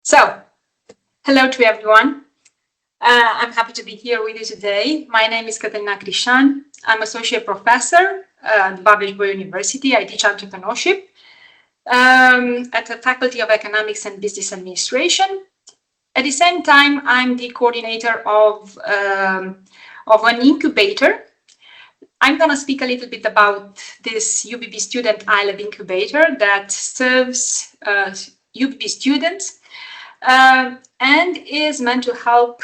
So, hello to everyone. I'm happy to be here with you today. My name is Cătălina CRIFTAN. I'm associate professor at the University. I teach entrepreneurship at the Faculty of Economics and Business Administration. At the same time, I'm the coordinator of an incubator. I'm going to speak a little bit about this UBB Student iLab incubator that serves UBB students and is meant to help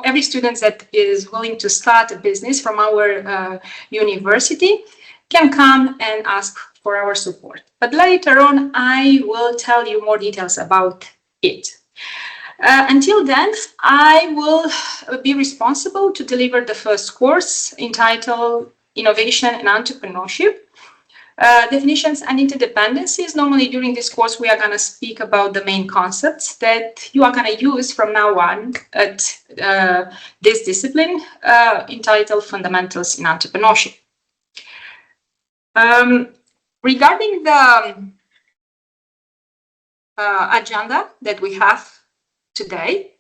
every student that is willing to start a business from our university can come and ask for our support. But later on, I will tell you more details about it. Until then, I will be responsible to deliver the first course entitled Innovation and Entrepreneurship. Definitions and interdependencies. Normally during this course, we are going to speak about the main concepts that you are going to use from now on at this discipline entitled Fundamentals in Entrepreneurship. Regarding the agenda that we have today,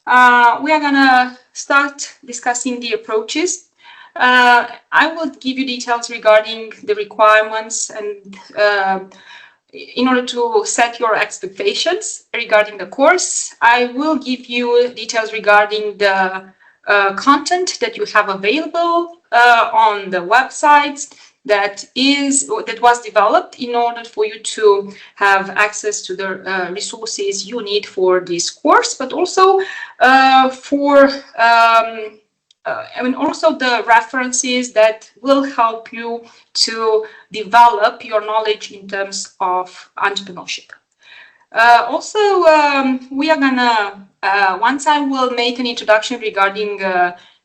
we are going to start discussing the approaches. I will give you details regarding the requirements and in order to set your expectations regarding the course. I will give you details regarding the content that you have available on the website that was developed in order for you to have access to the resources you need for this course, but also also the references that will help you to develop your knowledge in terms of entrepreneurship. We are gonna, once I will make an introduction regarding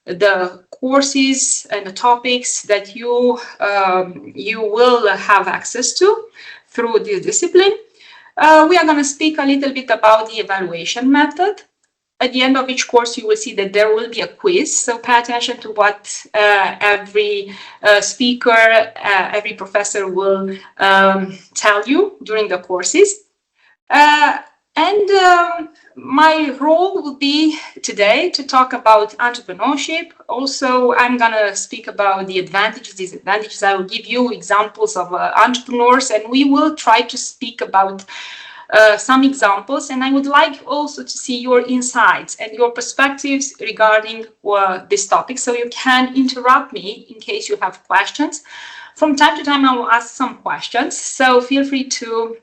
the courses and the topics that you will have access to through this discipline, we are gonna speak a little bit about the evaluation method. At the end of each course, you will see that there will be a quiz. So pay attention to what every speaker, every professor will tell you during the courses. My role will be today to talk about entrepreneurship. Also, I'm going to speak about the advantages, disadvantages. I will give you examples of entrepreneurs, and we will try to speak about some examples, and I would like also to see your insights and your perspectives regarding this topic, so you can interrupt me in case you have questions. From time to time, I will ask some questions, so feel free to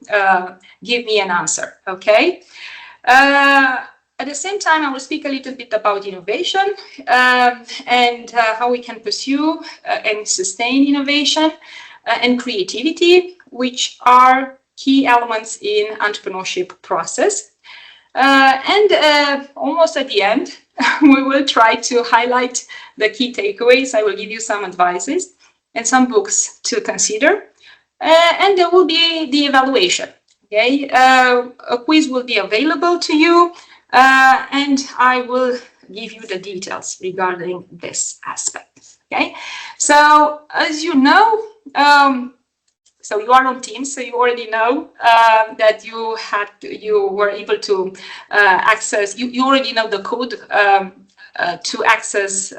give me an answer, okay? At the same time, I will speak a little bit about innovation and how we can pursue and sustain innovation and creativity, which are key elements in entrepreneurship process. Almost at the end, we will try to highlight the key takeaways. I will give you some advices and some books to consider. And there will be the evaluation. Okay, a quiz will be available to you, and I will give you the details regarding this aspect. Okay, so as you know, so you are on Teams, so you already know that you were able to access. You already know the code to access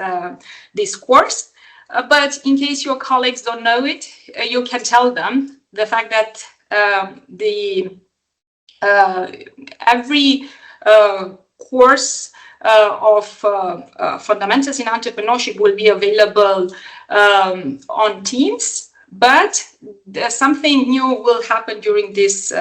this course. But in case your colleagues don't know it, you can tell them the fact that every course of fundamentals in entrepreneurship will be available on Teams. But something new will happen during this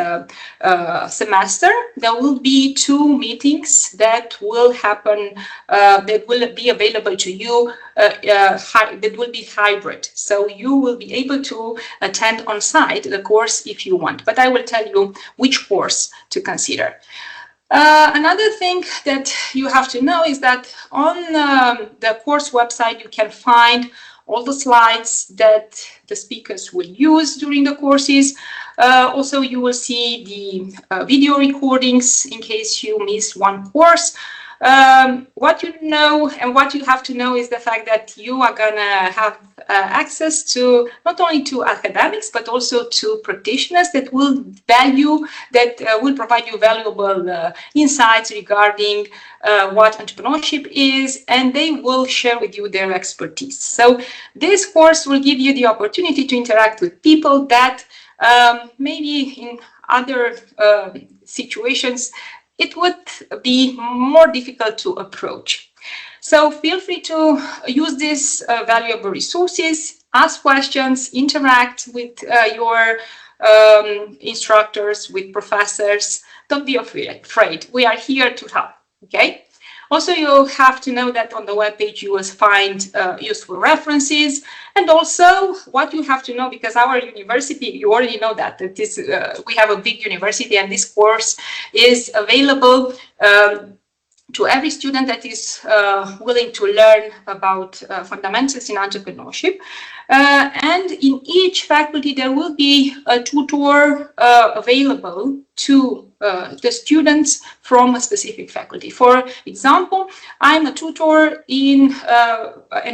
semester. There will be 2 meetings that will happen, that will be available to you, that will be hybrid. So you will be able to attend on site the course if you want, but I will tell you which course to consider. Another thing that you have to know is that on the course website, you can find all the slides that the speakers will use during the courses. Also, you will see the video recordings in case you miss one course. What you know and what you have to know is the fact that you are gonna have access to not only to academics but also to practitioners that will will provide you valuable insights regarding what entrepreneurship is, and they will share with you their expertise. So this course will give you the opportunity to interact with people that maybe in other situations it would be more difficult to approach. So feel free to use these valuable resources, ask questions, interact with your instructors, with professors. Don't be afraid. We are here to help, okay? Also, you have to know that on the webpage you will find useful references, and also what you have to know, because our university, you already know that we have a big university, and this course is available to every student that is willing to learn about fundamentals in entrepreneurship. And in each faculty, there will be a tutor available to the students from a specific faculty. For example, I'm a tutor and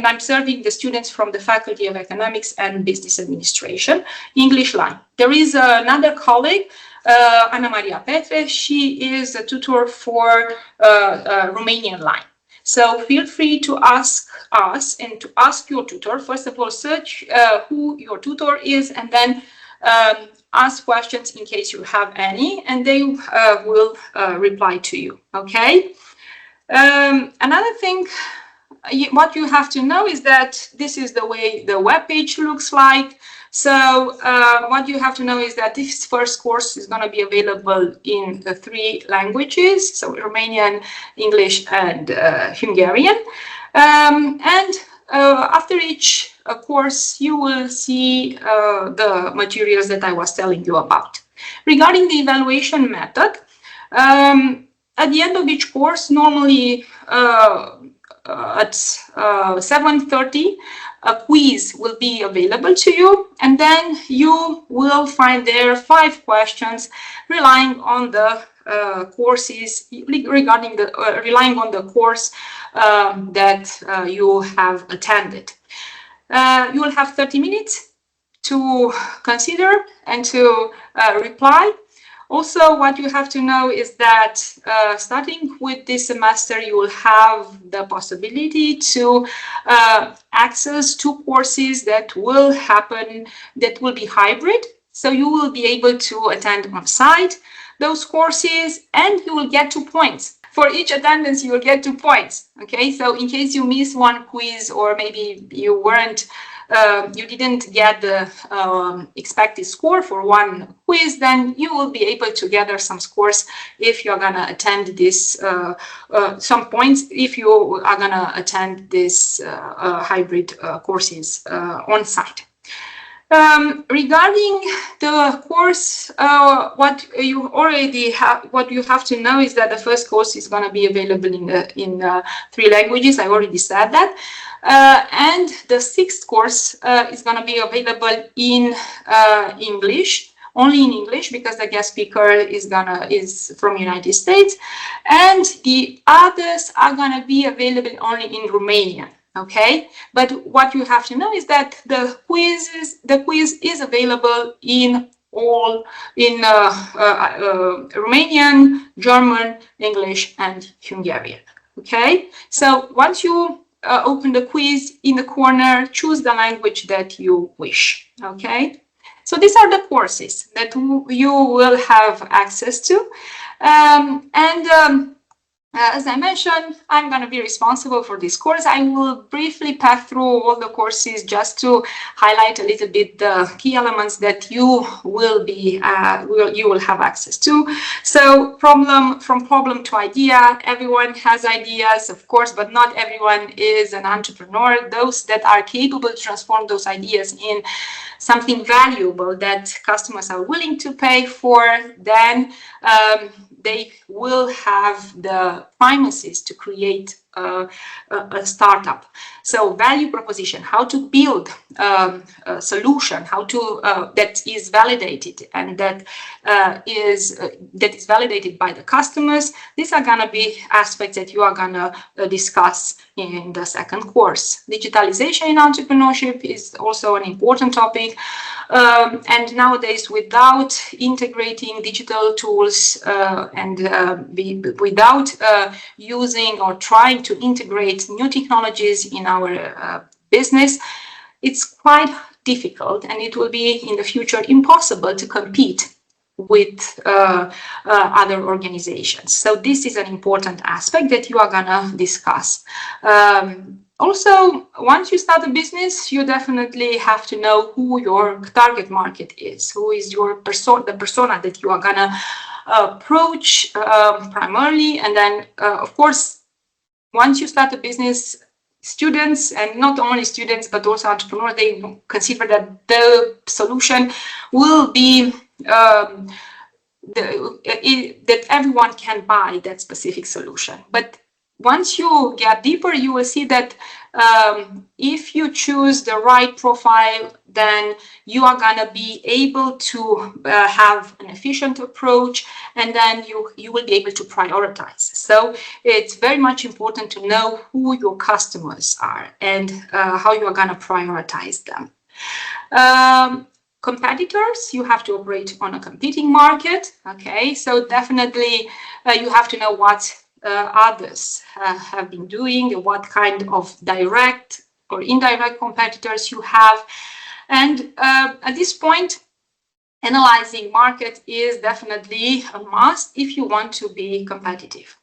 I'm serving the students from the Faculty of Economics and Business Administration, English line. There is another colleague, Ana Maria Petre. She is a tutor for Romanian line. So feel free to ask us and to ask your tutor. First of all, search who your tutor is, and then ask questions in case you have any, and they will reply to you, okay? Another thing, what you have to know is that this is the way the webpage looks like. So what you have to know is that this first course is going to be available in the 3 languages, so Romanian, English, and Hungarian. After each course, you will see the materials that I was telling you about. Regarding the evaluation method, at the end of each course, normally at 7:30, a quiz will be available to you, and then you will find there 5 questions relying on the courses, relying on the course that you have attended. You will have 30 minutes to consider and to reply. Also, what you have to know is that starting with this semester, you will have the possibility to access 2 courses that will be hybrid. So you will be able to attend on site those courses, and you will get 2 points. For each attendance, you will get 2 points. Okay, so in case you miss one quiz, or maybe you didn't get the expected score for one quiz, then you will be able to gather some scores if you're gonna attend this, some points if you are gonna attend this hybrid courses on site. Regarding the course, what you have to know is that the first course is going to be available in 3 languages. I already said that, and the 6th course is going to be available in English, only in English, because the guest speaker is from United States, and the others are going to be available only in Romanian. Okay, but what you have to know is that the quiz is available in Romanian, German, English, and Hungarian. Okay, so once you open the quiz, in the corner, choose the language that you wish. Okay, so these are the courses that you will have access to, as I mentioned, I'm going to be responsible for this course. I will briefly pass through all the courses just to highlight a little bit the key elements that you will have access to. So from problem to idea, everyone has ideas, of course, but not everyone is an entrepreneur. Those that are capable to transform those ideas in something valuable that customers are willing to pay for, then they will have the premises to create a startup. So value proposition, how to build a solution, how to that is validated and that is validated by the customers. These are gonna be aspects that you are gonna discuss in the second course. Digitalization in entrepreneurship is also an important topic. And nowadays, without integrating digital tools and without using or trying to integrate new technologies in our business, it's quite difficult, and it will be in the future impossible to compete with other organizations. So this is an important aspect that you are gonna discuss. Also, once you start a business, you definitely have to know who your target market is, who is your the persona that you are gonna approach primarily. And then, of course, once you start a business, students, and not only students, but also entrepreneurs, they consider that the solution will be that everyone can buy that specific solution. But once you get deeper, you will see that if you choose the right profile, then you are gonna be able to have an efficient approach, and then you will be able to prioritize. So it's very much important to know who your customers are and how you are gonna prioritize them. Competitors, you have to operate on a competing market. Okay, so definitely you have to know what others have been doing, what kind of direct or indirect competitors you have. And at this point, analyzing market is definitely a must if you want to be competitive.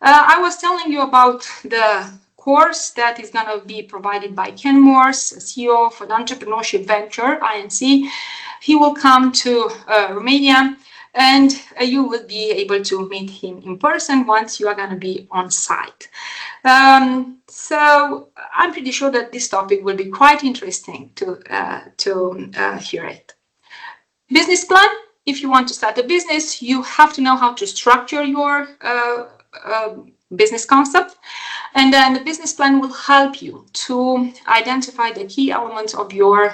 I was telling you about the course that is going to be provided by Ken Morse, CEO for the Entrepreneurship Venture, INC. He will come to Romania, and you will be able to meet him in person once you are going to be on site. So I'm pretty sure that this topic will be quite interesting to hear it. Business plan. If you want to start a business, you have to know how to structure your business concept, and then the business plan will help you to identify the key elements of your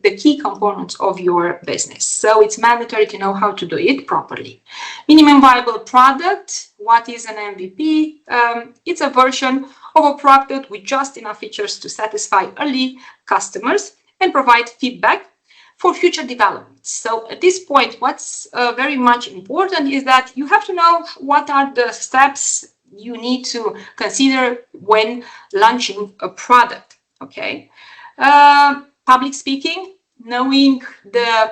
the key components of your business. So it's mandatory to know how to do it properly. Minimum viable product. What is an MVP? It's a version of a product with just enough features to satisfy early customers and provide feedback for future development. So at this point, what's very much important is that you have to know what are the steps you need to consider when launching a product. Okay, public speaking, knowing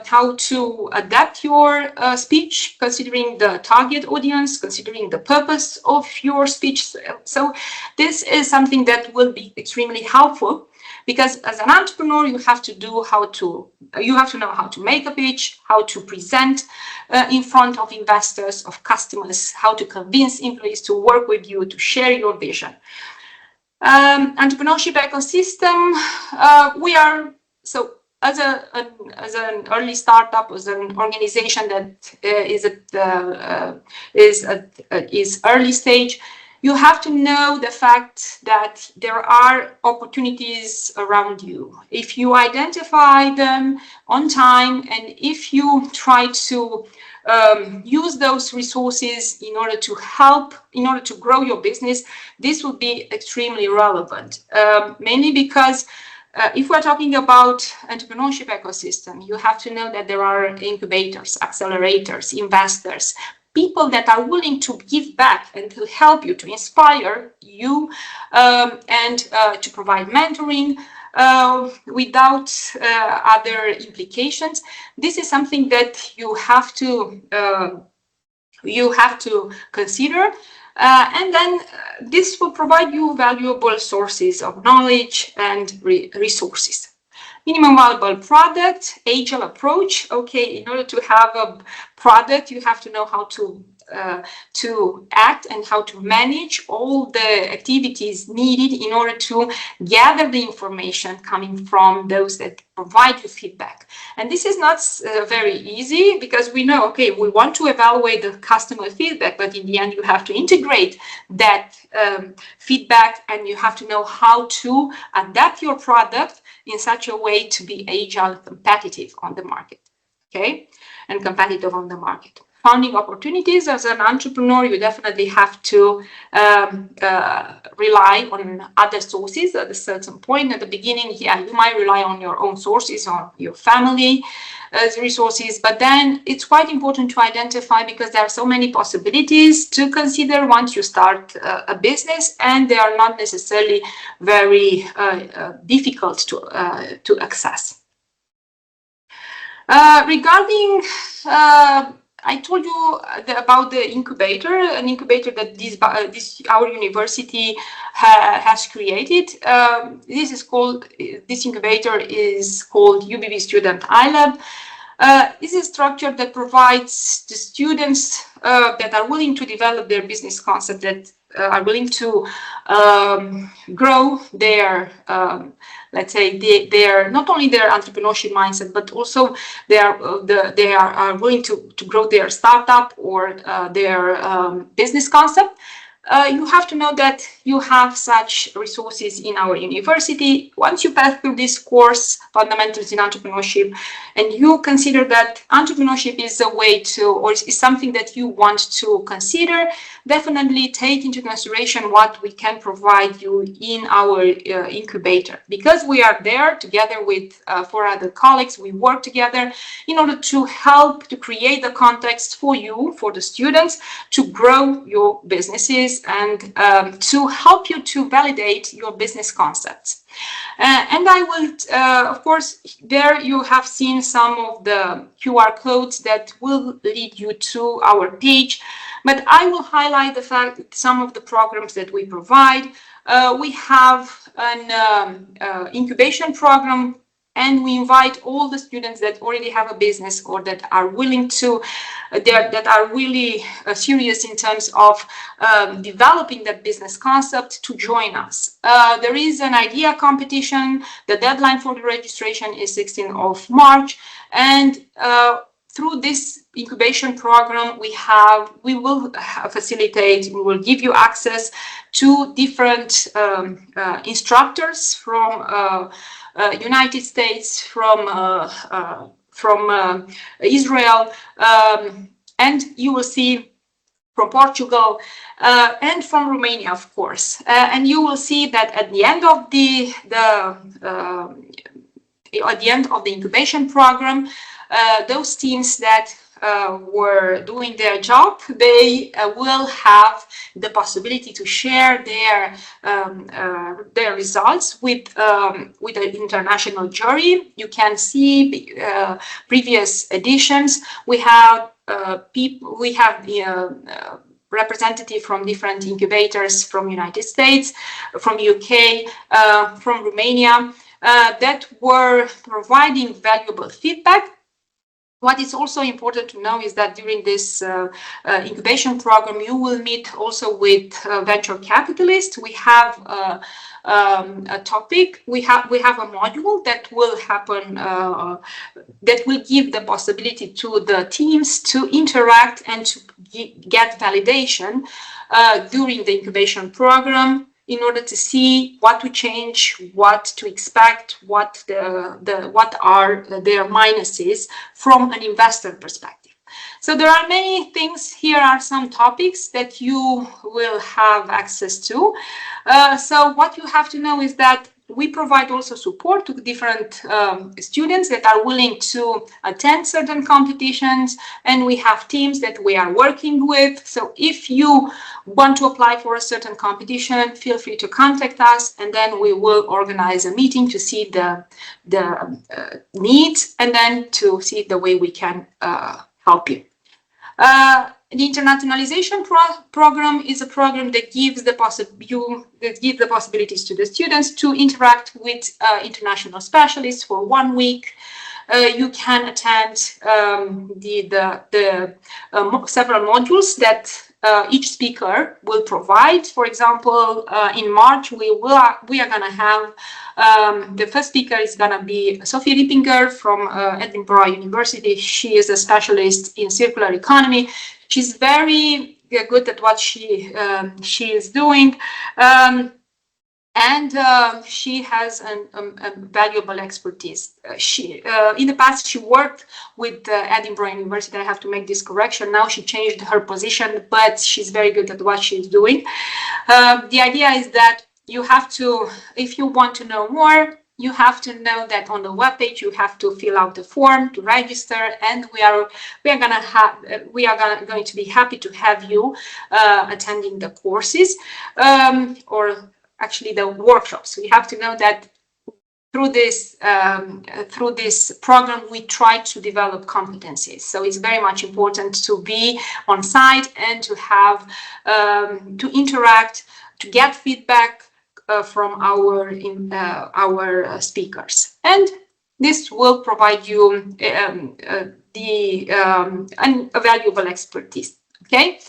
how to adapt your speech, considering the target audience, considering the purpose of your speech. So this is something that will be extremely helpful, because as an entrepreneur, you have to know how to make a pitch, how to present in front of investors, of customers, how to convince employees to work with you, to share your vision. Entrepreneurship ecosystem. We are so as an early startup, as an organization that is early stage. You have to know the fact that there are opportunities around you. If you identify them on time, and if you try to use those resources in order to grow your business, this will be extremely relevant. Mainly because if we're talking about entrepreneurship ecosystem, you have to know that there are incubators, accelerators, investors, people that are willing to give back and to help you, to inspire you, and to provide mentoring without other implications. This is something that you have to consider, and then this will provide you valuable sources of knowledge and resources. Minimum viable product, agile approach. Okay, in order to have a product, you have to know how to to act and how to manage all the activities needed in order to gather the information coming from those that provide you feedback. And this is not very easy, because we know, okay, we want to evaluate the customer feedback, but in the end you have to integrate that feedback, and you have to know how to adapt your product in such a way to be agile, competitive on the market, okay, and competitive on the market. Founding opportunities as an entrepreneur, you definitely have to rely on other sources at a certain point. At the beginning, yeah, you might rely on your own sources, on your family as resources, but then it's quite important to identify, because there are so many possibilities to consider once you start a business, and they are not necessarily very difficult to access. Regarding I told you about the incubator, an incubator that our university has created. This incubator is called UBB Student iLab. This is a structure that provides the students that are willing to develop their business concept, that are willing to grow their, let's say, their not only their entrepreneurship mindset, but also they are willing to grow their startup or their business concept. You have to know that you have such resources in our university. Once you pass through this course, Fundamentals in Entrepreneurship, and you consider that entrepreneurship is a way to, or is something that you want to consider, definitely take into consideration what we can provide you in our incubator. Because we are there together with 4 other colleagues, we work together in order to help to create the context for you, for the students, to grow your businesses, and to help you to validate your business concepts. And I will, of course, there you have seen some of the QR codes that will lead you to our page, but I will highlight the fact that some of the programs that we provide. We have an incubation program, and we invite all the students that already have a business, or that are willing to, that are really serious in terms of developing that business concept, to join us. There is an idea competition. The deadline for the registration is 16th of March. And through this incubation program, we will facilitate, we will give you access to different instructors from United States, from Israel, and you will see from Portugal and from Romania, of course. And you will see that at the end of the incubation program, those teams that were doing their job, they will have the possibility to share their results with an international jury. You can see previous editions. We have representative from different incubators from United States, from UK, from Romania, that were providing valuable feedback. What is also important to know is that during this incubation program, you will meet also with venture capitalists. We have a topic. We have a module that will happen, that will give the possibility to the teams to interact and to get validation during the incubation program, in order to see what to change, what to expect, what are their minuses from an investor perspective. So there are many things. Here are some topics that you will have access to. So what you have to know is that we provide also support to different students that are willing to attend certain competitions, and we have teams that we are working with. So if you want to apply for a certain competition, feel free to contact us, and then we will organize a meeting to see the needs, and then to see the way we can help you. The internationalization program is a program that gives the possibilities to the students to interact with international specialists for 1 week. you can attend several modules that each speaker will provide. For example, in March, we are going to have the first speaker is going to be Sophie Rippinger from Edinburgh University. She is a specialist in circular economy. She's very good at what she is doing. And she has a valuable expertise. In the past, she worked with Edinburgh University. I have to make this correction. Now she changed her position, but she's very good at what she's doing. The idea is that you have to, if you want to know more, you have to know that on the webpage you have to fill out the form to register, and we are going to be happy to have you attending the courses or actually the workshops. We have to know that through this program, we try to develop competencies. So it's very much important to be on site and to have to interact, to get feedback from our speakers, and this will provide you a valuable expertise. Okay,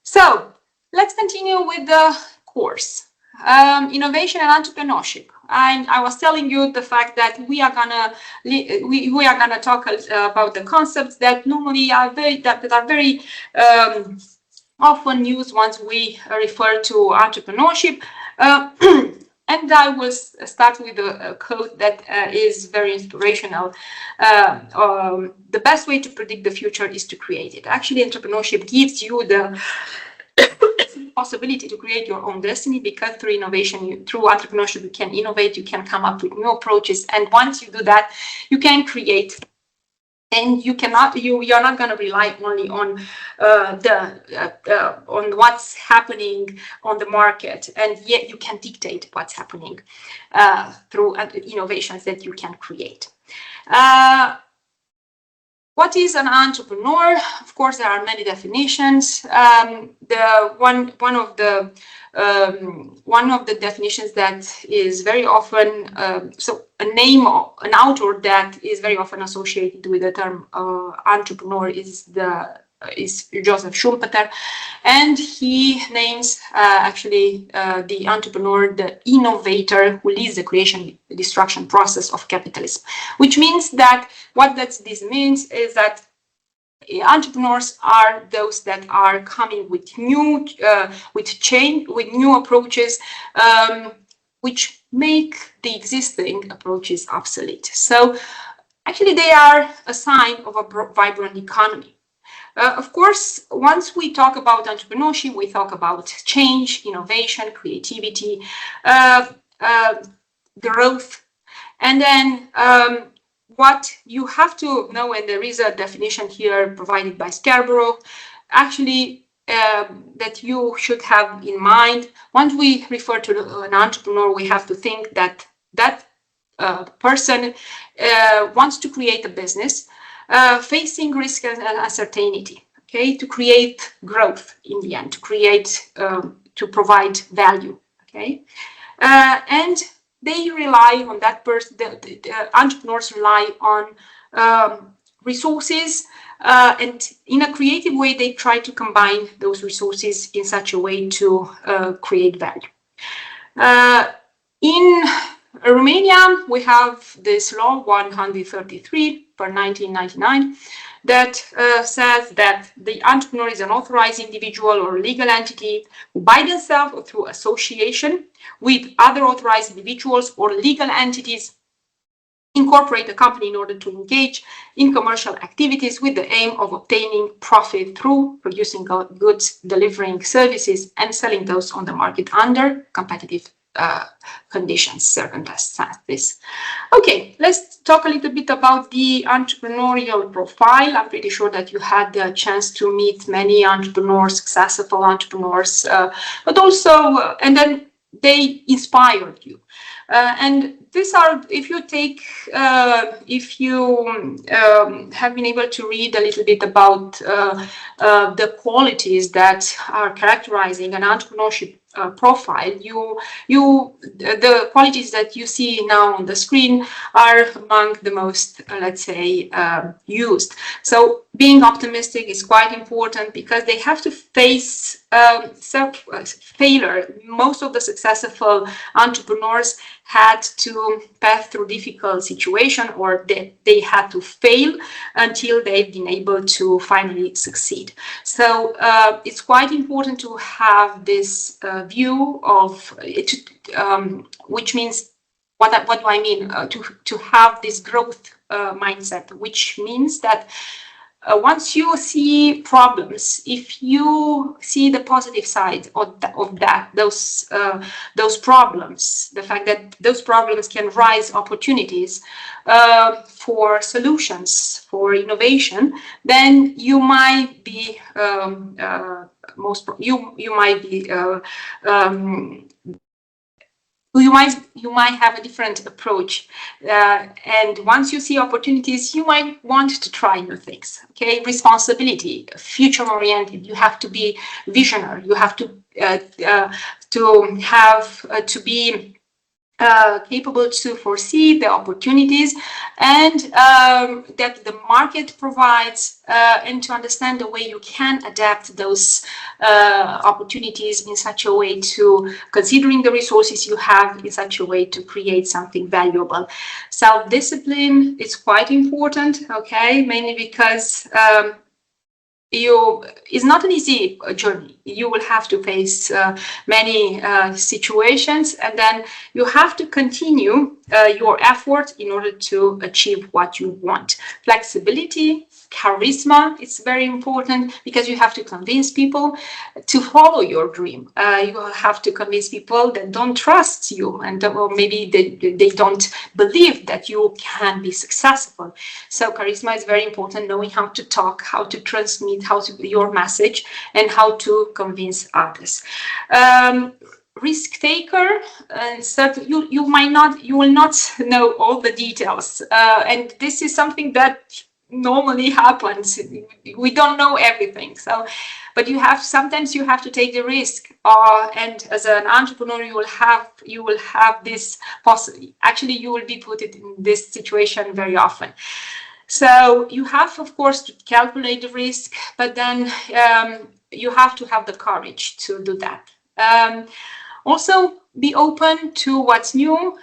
so let's continue with the course. Innovation and entrepreneurship. And I was telling you the fact that we are gonna talk about the concepts that normally are very often used once we refer to entrepreneurship. And I will start with a quote that is very inspirational. The best way to predict the future is to create it. Actually, entrepreneurship gives you the possibility to create your own destiny, because through innovation, through entrepreneurship, you can innovate, you can come up with new approaches, and once you do that, you can create. And you're not going to rely only on on what's happening on the market, and yet you can dictate what's happening through innovations that you can create. What is an entrepreneur? Of course, there are many definitions. One of the definitions that is very often an author that is very often associated with the term entrepreneur is Joseph Schumpeter, and he names the entrepreneur the innovator who leads the creation destruction process of capitalism, which means that this means is that entrepreneurs are those that are coming with new approaches which make the existing approaches obsolete. So actually they are a sign of a vibrant economy. Of course, once we talk about entrepreneurship, we talk about change, innovation, creativity, growth. And then what you have to know, and there is a definition here provided by Scarborough, actually that you should have in mind. Once we refer to an entrepreneur, we have to think that person wants to create a business facing risk and uncertainty, okay, to create growth in the end, to provide value, okay, and they rely on that person. The entrepreneurs rely on resources, and in a creative way, they try to combine those resources in such a way to create value. In Romania, we have this law 133 per 1999 that says that the entrepreneur is an authorized individual or legal entity who by themselves or through association with other authorized individuals or legal entities incorporate a company in order to engage in commercial activities with the aim of obtaining profit through producing goods, delivering services, and selling those on the market under competitive conditions, circumstances. Okay, let's talk a little bit about the entrepreneurial profile. I'm pretty sure that you had the chance to meet many entrepreneurs, successful entrepreneurs, but also, and then they inspired you. And these are, if you have been able to read a little bit about the qualities that are characterizing an entrepreneurship profile, the qualities that you see now on the screen are among the most, let's say, used. So being optimistic is quite important because they have to face failure. Most of the successful entrepreneurs had to pass through difficult situation, or they had to fail until they've been able to finally succeed. So it's quite important to have this view of it, which means what do I mean? To have this growth mindset, which means that once you see problems, if you see the positive side of those problems, the fact that those problems can rise opportunities for solutions, for innovation, then you might be you might have a different approach, and once you see opportunities, you might want to try new things. Okay, responsibility, future oriented. You have to be visionary. You have to be capable to foresee the opportunities and that the market provides, and to understand the way you can adapt those opportunities in such a way to, considering the resources you have, in such a way to create something valuable. Self-discipline is quite important, okay, mainly because it's not an easy journey. You will have to face many situations, and then you have to continue your effort in order to achieve what you want. Flexibility, charisma, it's very important because you have to convince people to follow your dream. You have to convince people that don't trust you, and or maybe they don't believe that you can be successful. So charisma is very important, knowing how to talk, how to transmit, your message, and how to convince others. Risk taker, and you will not know all the details, and this is something that normally happens. We don't know everything, so but sometimes you have to take the risk, and as an entrepreneur you will have this possibility. Actually, you will be put in this situation very often. So you have, of course, to calculate the risk, but then you have to have the courage to do that. Also, be open to what's new.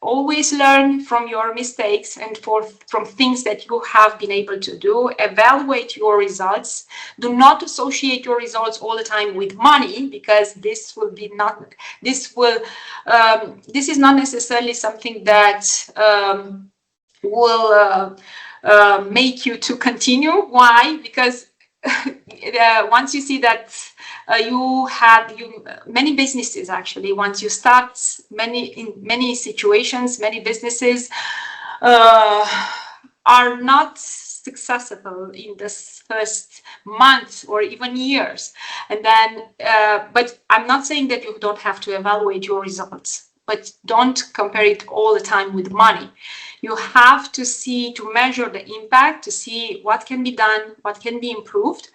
Always learn from your mistakes and from things that you have been able to do. Evaluate your results. Do not associate your results all the time with money, because this is not necessarily something that will make you to continue. Why? Because once you see that many businesses, actually, once you start in many situations, many businesses are not successful in the first months or even years, and then but I'm not saying that you don't have to evaluate your results, but don't compare it all the time with money. You have to measure the impact, to see what can be done, what can be improved,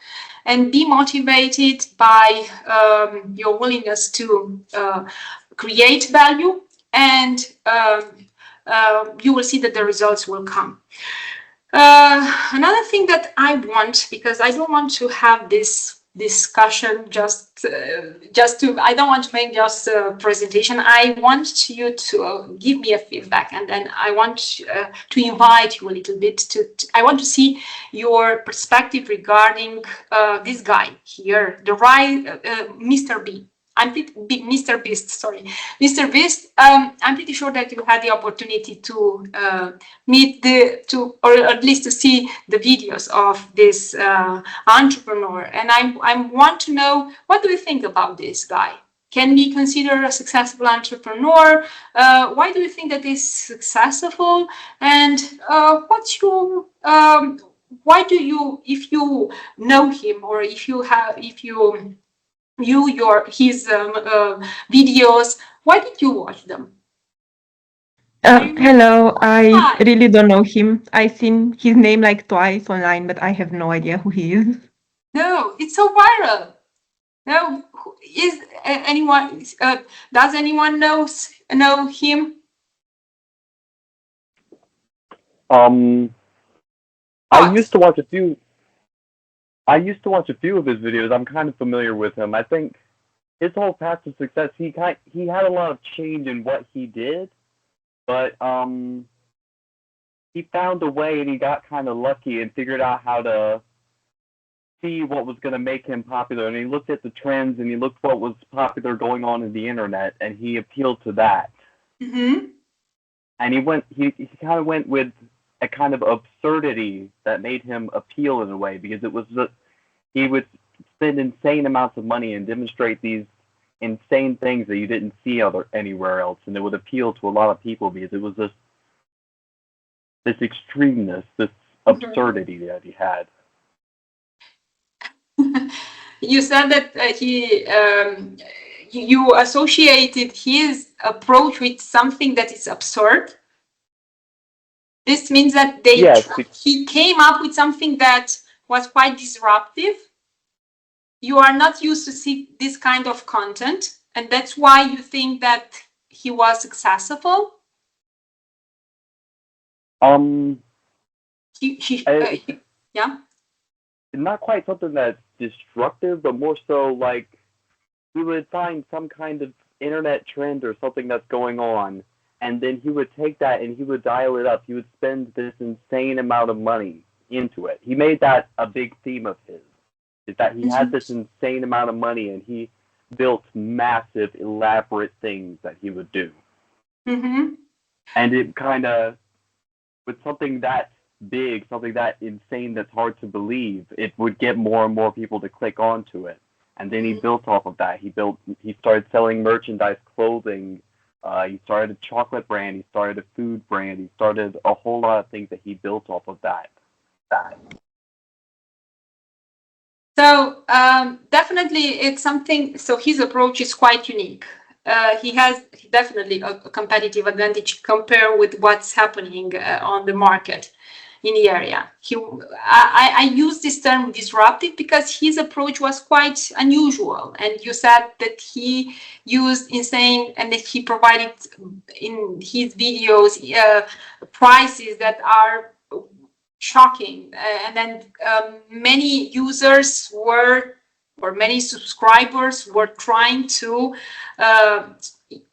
and be motivated by your willingness to create value, and you will see that the results will come. Another thing that I want, because I don't want to have this discussion I don't want to make just a presentation. I want you to give me a feedback, and then I want to invite you a little bit I want to see your perspective regarding this guy here, Mr. B. Mr. Beast, sorry. Mr. Beast, I'm pretty sure that you had the opportunity to or at least to see the videos of this entrepreneur. And I want to know, what do you think about this guy? Can be considered a successful entrepreneur? Why do you think that he's successful? And why do you, if you know him, or if you his videos, why did you watch them? Hello, I really don't know him. I've seen his name like twice online, but I have no idea who he is. No, it's so viral. No, is anyone? Does anyone know him? I used to watch a few. I used to watch a few of his videos. I'm kind of familiar with him. I think his whole path to success. He had a lot of change in what he did, but he found a way, and he got kind of lucky and figured out how to see what was going to make him popular. And he looked at the trends, and he looked what was popular going on in the internet, and he appealed to that. Mm-hmm. And he kind of went with a kind of absurdity that made him appeal in a way, because it was he would spend insane amounts of money and demonstrate these insane things that you didn't see anywhere else, and it would appeal to a lot of people because it was this extremeness, this absurdity that he had. You said that you associated his approach with something that is absurd. This means that he came up with something that was quite disruptive. You are not used to see this kind of content, and that's why you think that he was successful. Yeah. Not quite something that's destructive, but more so like he would find some kind of internet trend or something that's going on, and then he would take that and he would dial it up. He would spend this insane amount of money into it. He made that a big theme of his, is that he had this insane amount of money and he built massive, elaborate things that he would do. Mm-hmm. And it kind of, with something that big, something that insane that's hard to believe, it would get more and more people to click onto it. And then he built off of that. He started selling merchandise, clothing. He started a chocolate brand. He started a food brand. He started a whole lot of things that he built off of that. So definitely it's something, so his approach is quite unique. He has definitely a competitive advantage compared with what's happening on the market in the area. I use this term disruptive because his approach was quite unusual. And you said that he used insane, and that he provided in his videos prices that are shocking. And then many users many subscribers were trying to,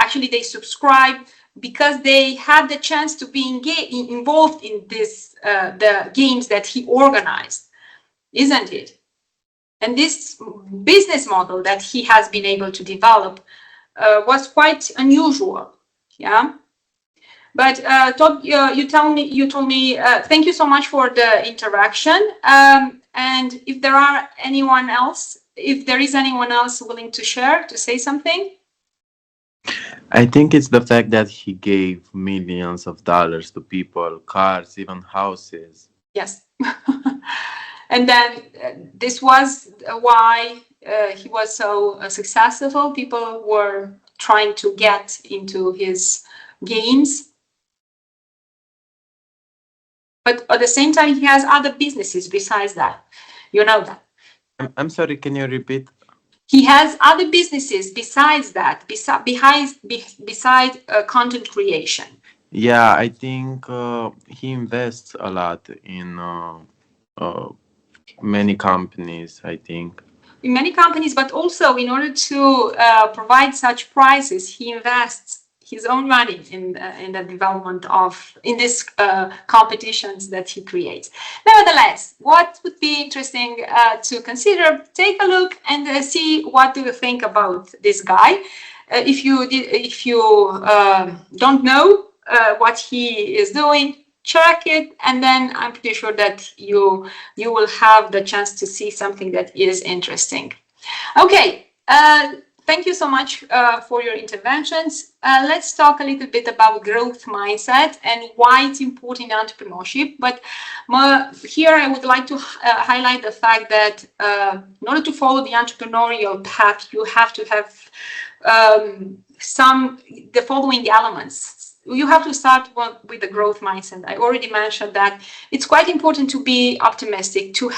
actually they subscribe because they had the chance to be involved in this, the games that he organized, isn't it? And this business model that he has been able to develop was quite unusual, yeah. But you told me, thank you so much for the interaction. And if there is anyone else willing to share, to say something. I think it's the fact that he gave millions of dollars to people, cars, even houses. Yes. And then this was why he was so successful. People were trying to get into his games. But at the same time, he has other businesses besides that. You know that. I'm sorry, can you repeat? He has other businesses besides that, besides content creation. Yeah, I think he invests a lot in many companies, I think. In many companies, but also in order to provide such prices, he invests his own money in the development of these competitions that he creates. Nevertheless, what would be interesting to consider, take a look and see what do you think about this guy. If you don't know what he is doing, check it, and then I'm pretty sure that you will have the chance to see something that is interesting. Okay. Thank you so much for your interventions. Let's talk a little bit about growth mindset and why it's important in entrepreneurship. But here I would like to highlight the fact that in order to follow the entrepreneurial path, you have to have the following elements. you have to start with the growth mindset. I already mentioned that it's quite important to be optimistic, to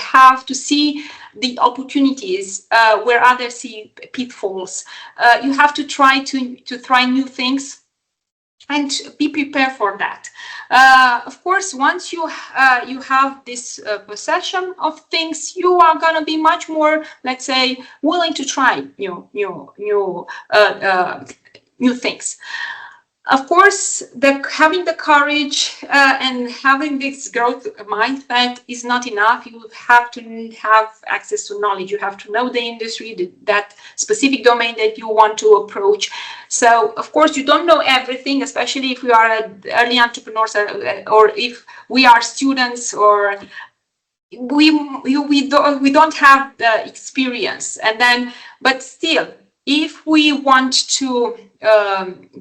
see the opportunities where others see pitfalls. You have to try new things and be prepared for that. Of course, once you have this perception of things, you are going to be much more, let's say, willing to try new things. Of course, having the courage and having this growth mindset is not enough. You have to have access to knowledge. You have to know the industry, that specific domain that you want to approach. So, of course, you don't know everything, especially if you are early entrepreneurs or if we are students, or we don't have the experience. But still, if we want to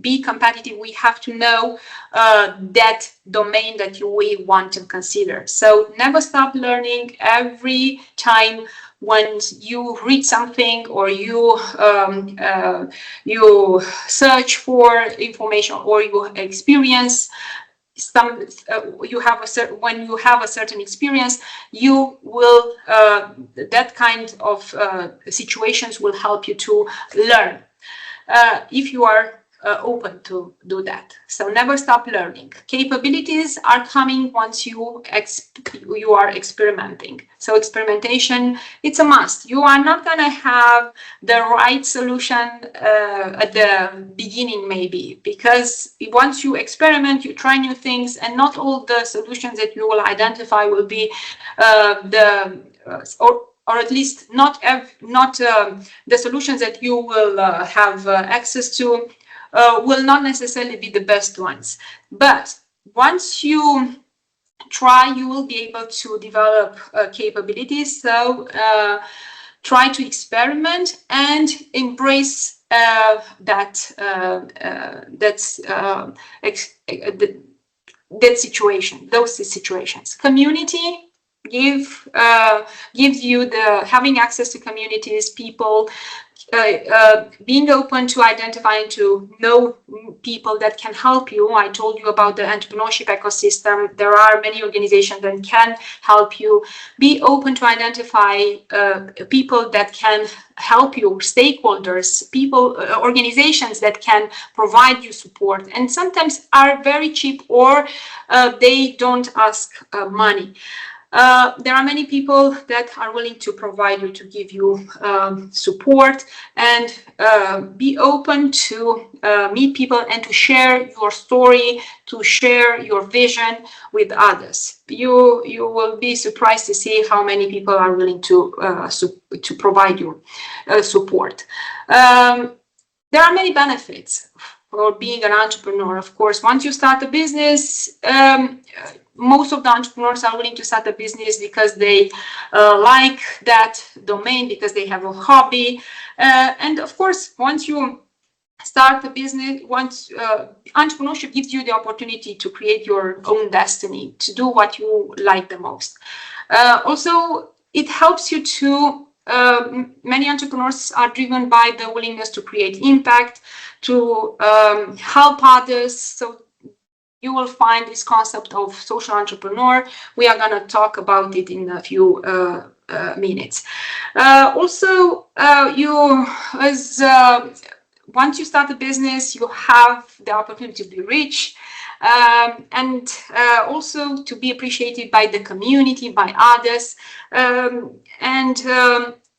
be competitive, we have to know that domain that we want to consider. So never stop learning. Every time when you read something or you search for information or you experience when you have a certain experience, you will that kind of situations will help you to learn if you are open to do that. So never stop learning. Capabilities are coming once you are experimenting. So experimentation, it's a must. You are not going to have the right solution at the beginning, maybe, because once you experiment, you try new things, and not all the solutions that you will identify will be or at least not the solutions that you will have access to will not necessarily be the best ones. But once you try, you will be able to develop capabilities. So try to experiment and embrace that situation, those situations. Community gives you having access to communities, people, being open to identifying, to know people that can help you. I told you about the entrepreneurship ecosystem. There are many organizations that can help you. Be open to identify people that can help you, stakeholders, people, organizations that can provide you support, and sometimes are very cheap or they don't ask money. There are many people that are willing to provide you, to give you support, and be open to meet people and to share your story, to share your vision with others. You will be surprised to see how many people are willing to provide you support. There are many benefits for being an entrepreneur. Of course, once you start a business, most of the entrepreneurs are willing to start a business because they like that domain, because they have a hobby. And of course, once you start a business, entrepreneurship gives you the opportunity to create your own destiny, to do what you like the most. Also, it helps you to, many entrepreneurs are driven by the willingness to create impact, to help others. So you will find this concept of social entrepreneur. We are going to talk about it in a few minutes. Also, once you start a business, you have the opportunity to be rich, and also to be appreciated by the community, by others, and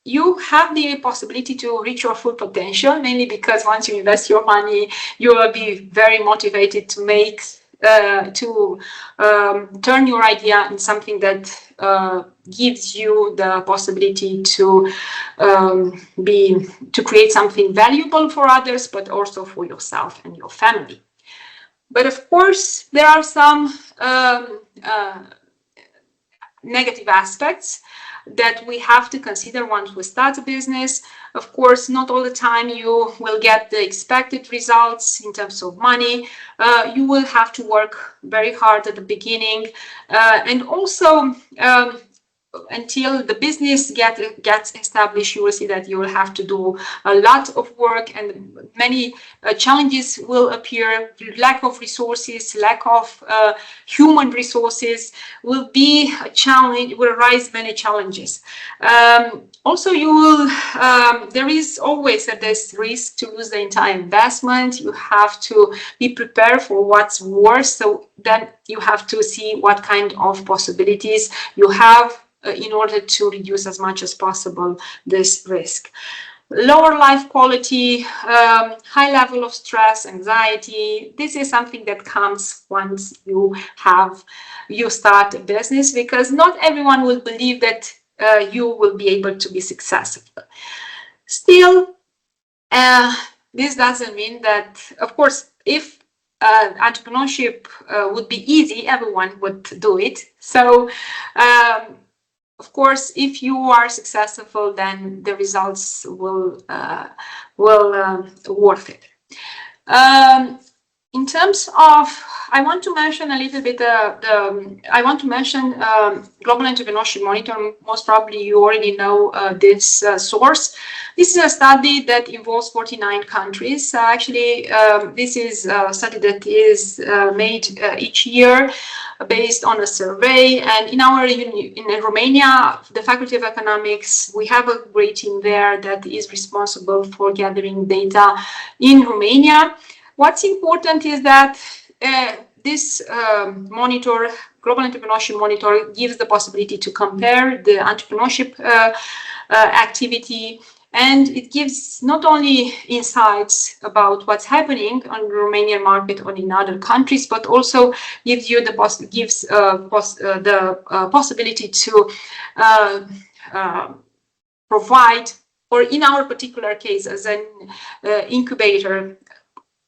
you have the possibility to reach your full potential, mainly because once you invest your money, you will be very motivated to turn your idea in something that gives you the possibility to create something valuable for others, but also for yourself and your family. But of course, there are some negative aspects that we have to consider once we start a business. Of course, not all the time you will get the expected results in terms of money. You will have to work very hard at the beginning. And also, until the business gets established, you will see that you will have to do a lot of work, and many challenges will appear. Lack of resources, lack of human resources will be a challenge, will arise many challenges. Also, you will, there is always this risk to lose the entire investment. You have to be prepared for what's worse. So then you have to see what kind of possibilities you have in order to reduce as much as possible this risk. Lower life quality, high level of stress, anxiety. This is something that comes once you start a business, because not everyone will believe that you will be able to be successful. Still, this doesn't mean that, of course, if entrepreneurship would be easy, everyone would do it. So, of course, if you are successful, then the results will worth it. In terms of, I want to mention a little bit. I want to mention Global Entrepreneurship Monitor. Most probably, you already know this source. This is a study that involves 49 countries. Actually, this is a study that is made each year based on a survey. And in Romania, the Faculty of Economics, we have a great team there that is responsible for gathering data in Romania. What's important is that this monitor, Global Entrepreneurship Monitor, gives the possibility to compare the entrepreneurship activity, and it gives not only insights about what's happening on the Romanian market or in other countries, but also gives you the possibility to provide, or in our particular case, as an incubator.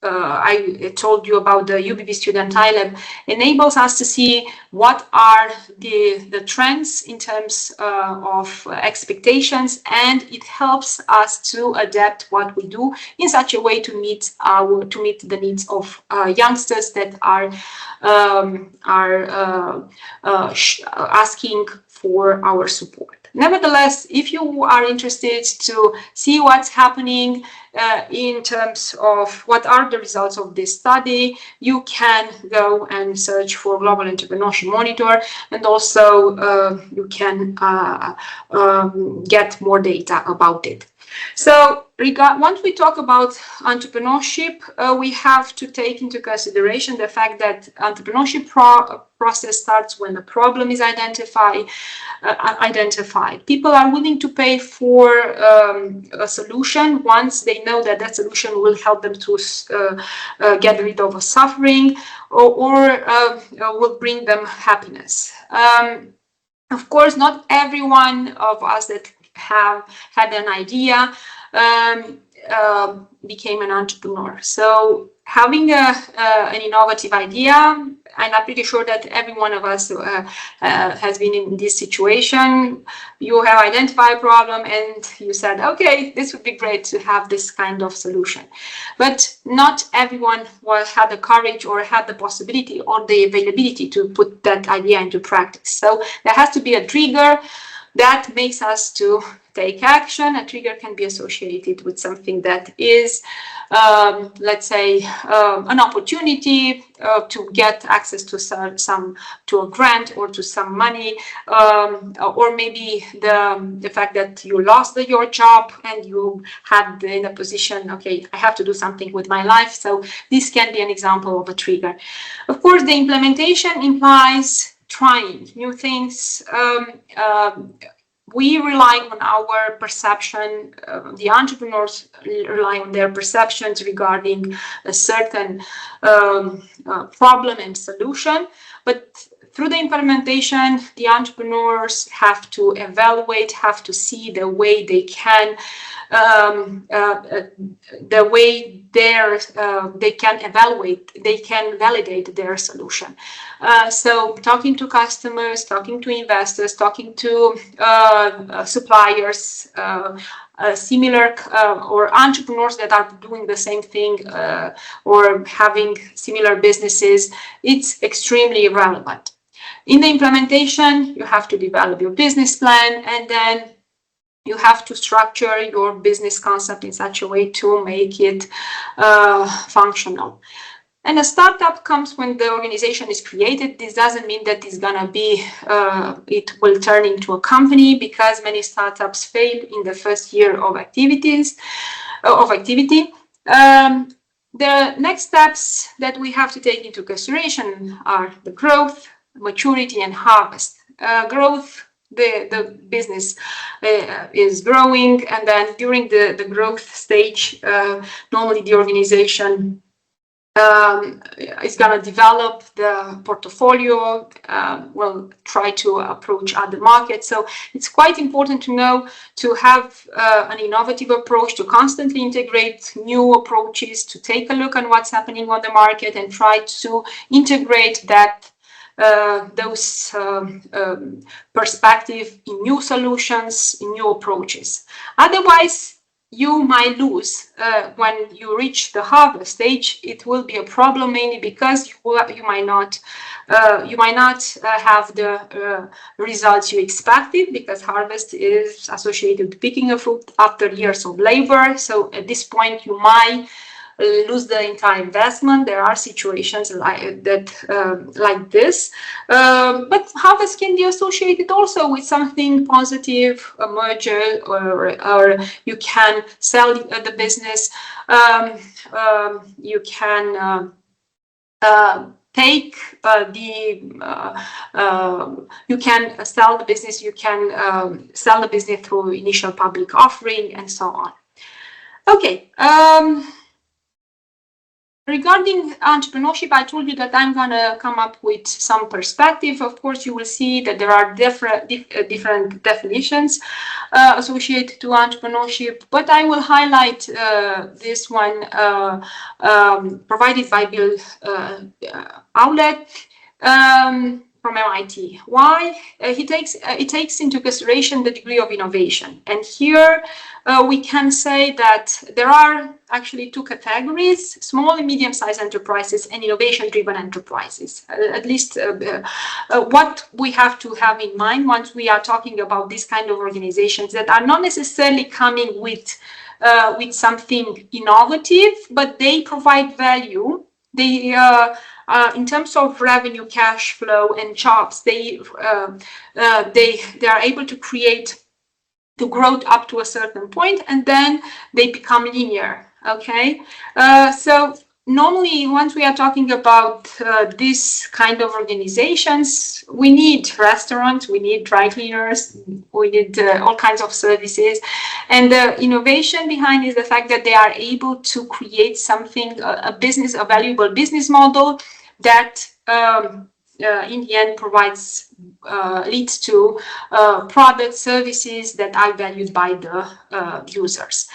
I told you about the UBB Student iLab, enables us to see what are the trends in terms of expectations, and it helps us to adapt what we do in such a way to meet the needs of youngsters that are asking for our support. Nevertheless, if you are interested to see what's happening in terms of what are the results of this study, you can go and search for Global Entrepreneurship Monitor, and also you can get more data about it. So once we talk about entrepreneurship, we have to take into consideration the fact that entrepreneurship process starts when the problem is identified. People are willing to pay for a solution once they know that that solution will help them to get rid of a suffering or will bring them happiness. Of course, not everyone of us that have had an idea became an entrepreneur. So having an innovative idea, and I'm pretty sure that every one of us has been in this situation. You have identified a problem and you said, okay, this would be great to have this kind of solution. But not everyone had the courage or had the possibility or the availability to put that idea into practice. So there has to be a trigger that makes us to take action. A trigger can be associated with something that is, let's say, an opportunity to get access to a grant or to some money, or maybe the fact that you lost your job and you had in a position, okay, I have to do something with my life. So this can be an example of a trigger. Of course, the implementation implies trying new things. We rely on our perception, the entrepreneurs rely on their perceptions regarding a certain problem and solution, but through the implementation, the entrepreneurs have to evaluate, have to see the way they can, they can evaluate, they can validate their solution. So talking to customers, talking to investors, talking to suppliers, similar or entrepreneurs that are doing the same thing or having similar businesses, it's extremely relevant. In the implementation, you have to develop your business plan, and then you have to structure your business concept in such a way to make it functional. And a startup comes when the organization is created. This doesn't mean that it's gonna be, it will turn into a company, because many startups fail in the first year of activity. The next steps that we have to take into consideration are the growth, maturity, and harvest. Growth, the business is growing, and then during the growth stage, normally the organization is going to develop the portfolio, will try to approach other markets. So it's quite important to know to have an innovative approach, to constantly integrate new approaches, to take a look at what's happening on the market and try to integrate that those perspective in new solutions, in new approaches. Otherwise, you might lose when you reach the harvest stage. It will be a problem, mainly because you might not have the results you expected, because harvest is associated with picking a fruit after years of labor. So at this point, you might lose the entire investment. There are situations like this, but harvest can be associated also with something positive, a merger, or you can sell the business. You can take you can sell the business. You can sell the business through initial public offering and so on. Okay. Regarding entrepreneurship, I told you that I'm gonna come up with some perspective. Of course, you will see that there are different definitions associated to entrepreneurship, but I will highlight this one provided by Bill Outlet from MIT. Why? It takes into consideration the degree of innovation, and here we can say that there are actually two categories: small and medium-sized enterprises and innovation-driven enterprises. At least what we have to have in mind once we are talking about this kind of organizations, that are not necessarily coming with something innovative, but they provide value. They in terms of revenue, cash flow, and jobs, they are able to create to grow up to a certain point, and then they become linear. Okay, so normally, once we are talking about this kind of organizations, we need restaurants, we need dry cleaners, we need all kinds of services. And the innovation behind is the fact that they are able to create something, a valuable business model that in the end leads to products, services that are valued by the users.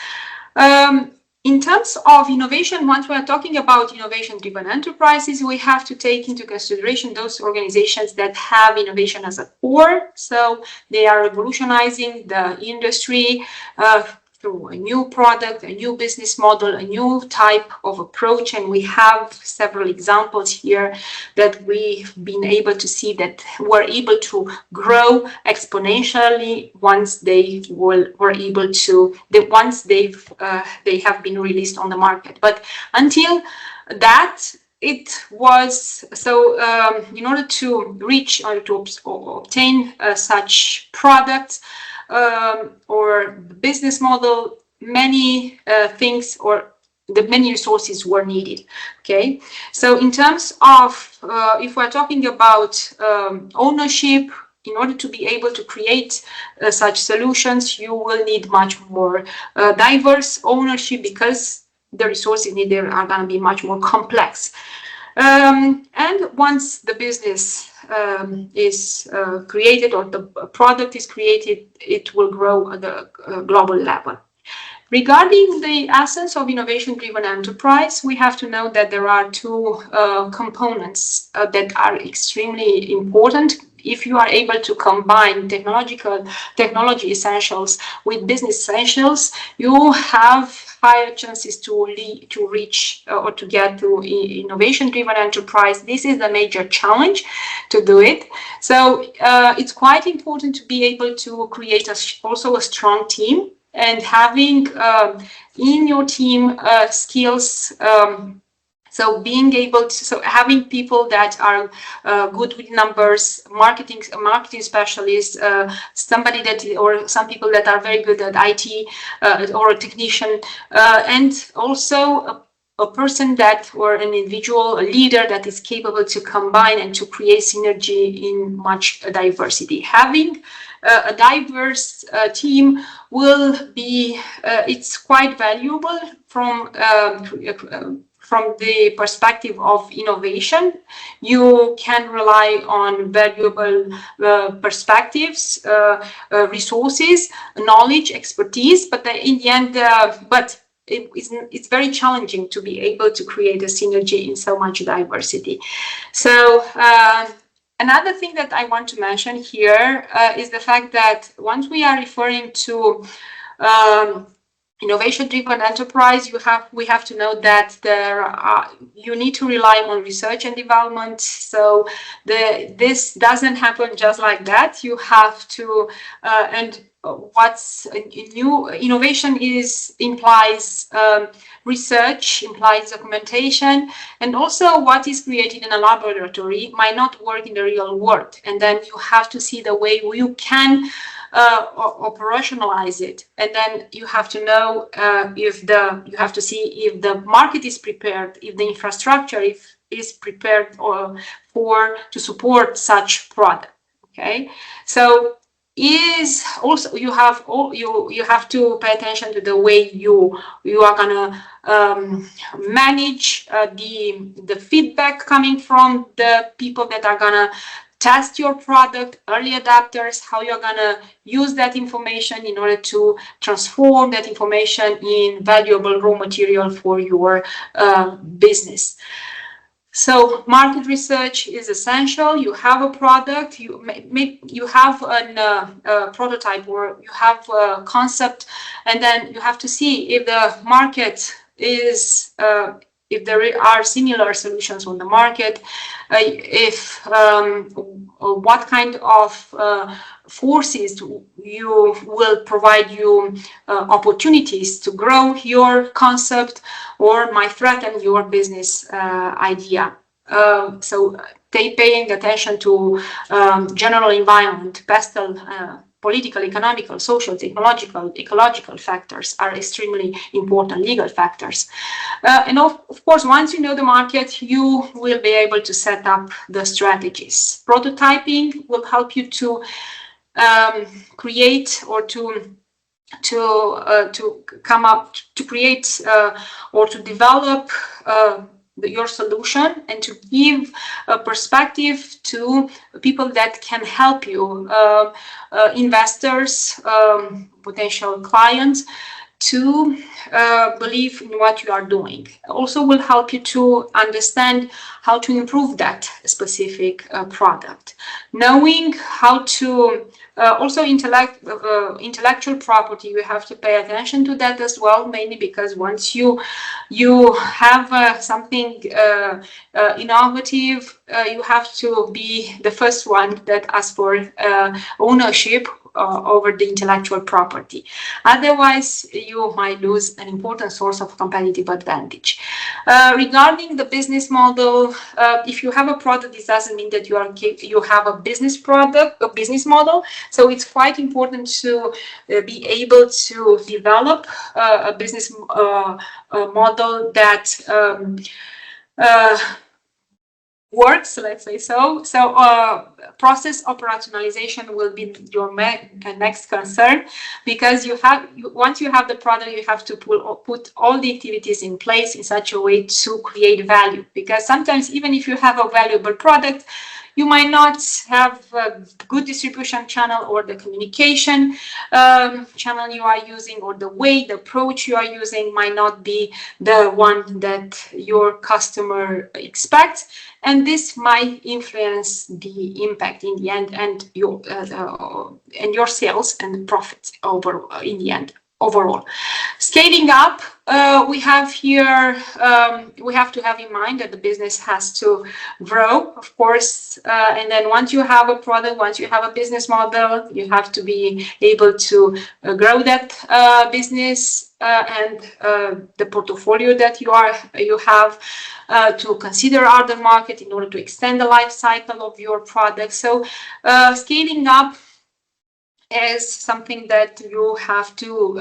In terms of innovation, once we are talking about innovation-driven enterprises, we have to take into consideration those organizations that have innovation as a core. So they are revolutionizing the industry through a new product, a new business model, a new type of approach. And we have several examples here that we've been able to see that were able to grow exponentially once they they have been released on the market. But until that, it was so in order to reach or to obtain such products, or the business model, many things or the many resources were needed. Okay, so in terms of if we're talking about ownership, in order to be able to create such solutions, you will need much more diverse ownership, because the resources needed are going to be much more complex. And once the business is created, or the product is created, it will grow at the global level. Regarding the essence of innovation-driven enterprise, we have to know that there are two components that are extremely important if you are able to combine technology essentials with business essentials, you have higher chances to reach or to get to innovation-driven enterprise. This is the major challenge to do it. So it's quite important to be able to create also a strong team, and having in your team skills. So being able to, having people that are good with numbers, marketing specialists, somebody that, or some people that are very good at IT, or a technician, and also a person that, or an individual, a leader that is capable to combine and to create synergy in much diversity. Having a diverse team will be, it's quite valuable from the perspective of innovation. You can rely on valuable perspectives, resources, knowledge, expertise, but in the end, it's very challenging to be able to create a synergy in so much diversity. So another thing that I want to mention here is the fact that once we are referring to innovation-driven enterprise, we have to know that you need to rely on research and development. So this doesn't happen just like that. You have to and what's new innovation implies research, implies documentation, and also what is created in a laboratory might not work in the real world. And then you have to see the way you can operationalize it, and then you have to know you have to see if the market is prepared, if the infrastructure is prepared to support such product. Okay, so is also you have to pay attention to the way you are gonna manage the feedback coming from the people that are gonna test your product, early adapters, how you're gonna use that information in order to transform that information in valuable raw material for your business. So market research is essential. You have a product, you have a prototype, or you have a concept, and then you have to see if the market is if there are similar solutions on the market, if what kind of forces will provide you opportunities to grow your concept or might threaten your business idea. So paying attention to general environment, pestle, political, economical, social, technological, ecological factors are extremely important, legal factors. And of course, once you know the market, you will be able to set up the strategies. Prototyping will help you to create or to come up, to create or to develop your solution, and to give a perspective to people that can help you, investors, potential clients, to believe in what you are doing. Also will help you to understand how to improve that specific product. Knowing how to also intellectual property, you have to pay attention to that as well, mainly because once you have something innovative, you have to be the first one that asks for ownership over the intellectual property. Otherwise, you might lose an important source of competitive advantage. Regarding the business model, if you have a product, this doesn't mean that you have a business model. So it's quite important to be able to develop a business model that works, let's say so. So process operationalization will be your next concern, because once you have the product, you have to put all the activities in place in such a way to create value. Because sometimes, even if you have a valuable product, You might not have a good distribution channel, or the communication channel you are using, or the way, the approach you are using might not be the one that your customer expects, and this might influence the impact in the end, and your sales and profits in the end. Overall, scaling up, we have here, we have to have in mind that the business has to grow, of course, and then once you have a product, once you have a business model, you have to be able to grow that business and the portfolio that you have to consider other market in order to extend the life cycle of your product. So scaling up is something that you have to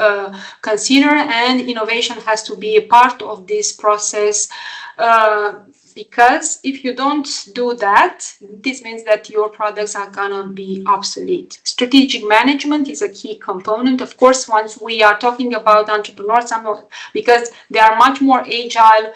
consider, and innovation has to be a part of this process, because if you don't do that, this means that your products are gonna be obsolete. Strategic management is a key component. Of course, once we are talking about entrepreneurs, because they are much more agile,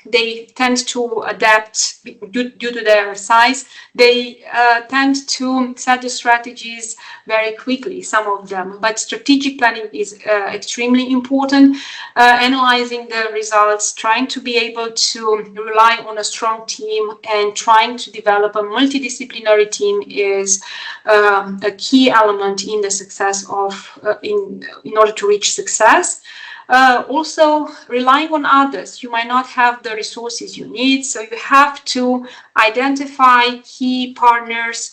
they tend to adapt due to their size. They tend to set the strategies very quickly, some of them. But strategic planning is extremely important. Analyzing the results, trying to be able to rely on a strong team, and trying to develop a multidisciplinary team is a key element in the success of in order to reach success. Also, relying on others. You might not have the resources you need, so you have to identify key partners